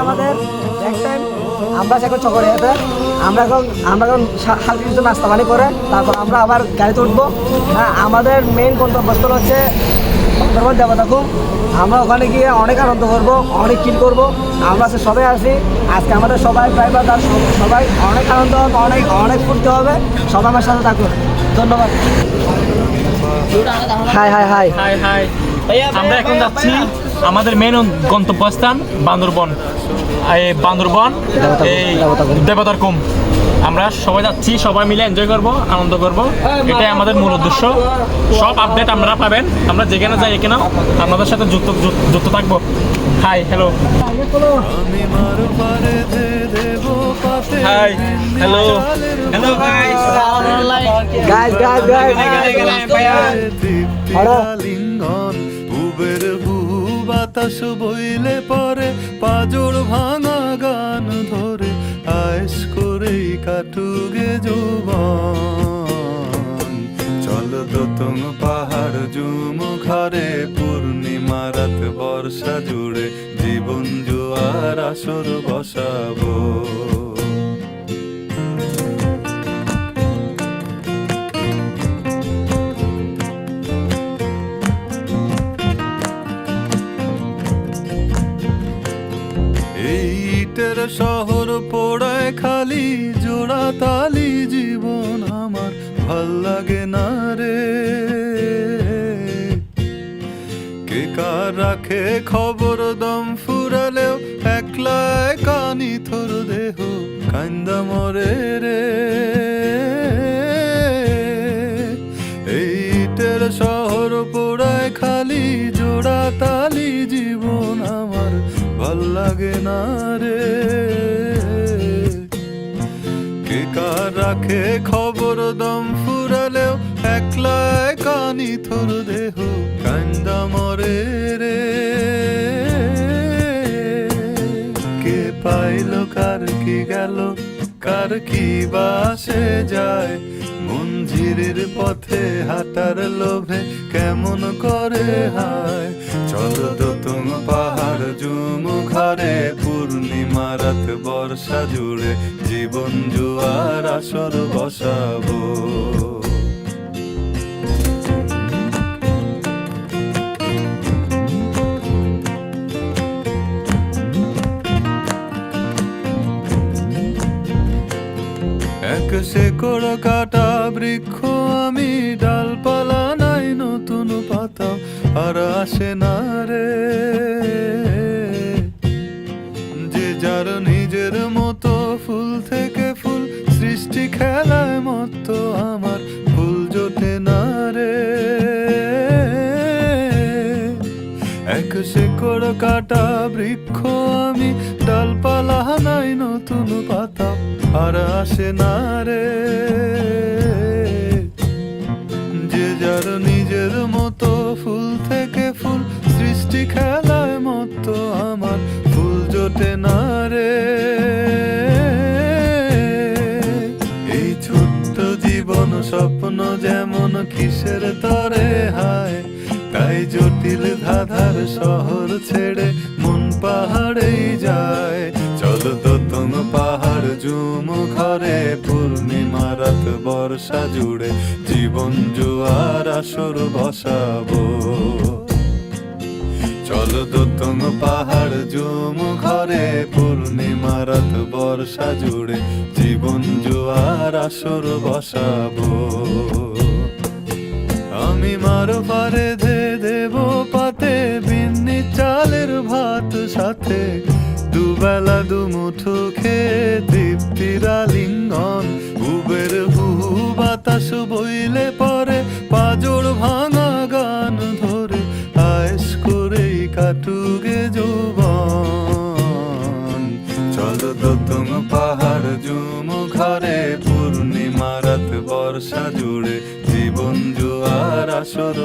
আমাদের next time আমরা এখন চকরিয়াতে আমরা এখন হালকা কিছু নাস্তা পানি করে তারপর আমরা আবার গাড়িতে উঠবো। হ্যাঁ, আমাদের মেইন গন্তব্যস্থল হচ্ছে বান্দরবান দেবতাখুম। আমরা ওখানে গিয়ে অনেক আনন্দ করবো, অনেক কিল করবো। আমরা সবাই আসি, আজকে আমাদের সবাই ড্রাইভার সবাই অনেক আনন্দ হবে, অনেক অনেক ফুর্তি হবে। সবাই আমার সাথে থাকুন, ধন্যবাদ। High high high high high, আমরা এখন যাচ্ছি আমাদের মেন গন্তব্যস্থান বান্দরবন। এই বান্দরবন এই দেবতাখুম আমরা সবাই যাচ্ছি, সবাই মিলে এনজয় করব, আনন্দ করব, এটাই আমাদের মূল উদ্দেশ্য। সব আপডেট আপনারা পাবেন, আমরা যেখানে যাই এখানে আপনাদের সাথে যুক্ত থাকবো। Hi hello, hi hello hello guys guys guys Uber বাতাস বইলে পরে পাজর ভাঙা গান ধরে আয়েস করেই কাটুগে যৌবন। চল দোতং পাহাড় জুম ঘরে পূর্ণিমা রাত বর্ষা জুড়ে জীবন জোয়ার আসর বসাবো। ইটের শহর পোড়ায় খালি জোড়া তালি জীবন আমার ভাল লাগে না রে। কে কার রাখে খবর দম ফুরালেও একলা কানি থর দেহ কান্দা মরে রে। ইটের শহর পোড়ায় খালি জোড়া তালি জীবন আমার ভাল লাগে না রে। কে কার রাখে খবর দম ফুরালেও একলা কানি থর দেহ কান্দা মরে রে। কে পাইল কার কি গেল, কার কি বাসে যায়, মঞ্জিরের পথে হাঁটার লোভে কেমন করে হায়। চল দোতং পাহাড় জুম ঘরে পূর্ণিমা রাত বর্ষা জুড়ে জীবন জোয়ার আসর বসাবো। এক শেকড় কাটা বৃক্ষ আমি, ডালপালা নাই নতুন পাতা আর আসে না রে। যে যার নিজের মতো ফুল থেকে ফুল সৃষ্টি খেলায় মতো আমার ফুল জোটে না রে। এক শেকড় কাটা বৃক্ষ আমি, ডালপালা নাই নতুন পাতা আর আসে না রে। যে যার নিজের মতো ফুল থেকে ফুল সৃষ্টি খেলায় মতো আমার ফুল জোটে না রে। এই ছোট্ট জীবন স্বপ্ন যেমন কিসের তরে হায়, তাই জটিল ধাঁধার শহর ছেড়ে মন পাহাড়েই যায়। চল দোতং পাহাড় জুম ঘরে পূর্ণিমা রাত বর্ষা জুড়ে জীবন জোয়ার আসর বসাবো। চল দোতং পাহাড় জুম ঘরে পূর্ণিমা রাত বর্ষা জুড়ে জীবন জোয়ার আসর বসাবো। আমি মারো পারে দেব পাতে বিন্নি চালের ভাত সাথে, দুবেলা দুমুঠো খেয়ে তৃপ্তির আলিঙ্গন। উবের বাতাস বইলে পরে পাজর ভাঙা গান ধরে আয়েস করেই কাটুগে যৌবন। চল দোতং পাহাড় জুম ঘরে পূর্ণিমা রাত বর্ষা জুড়ে জীবন জোয়ার আসর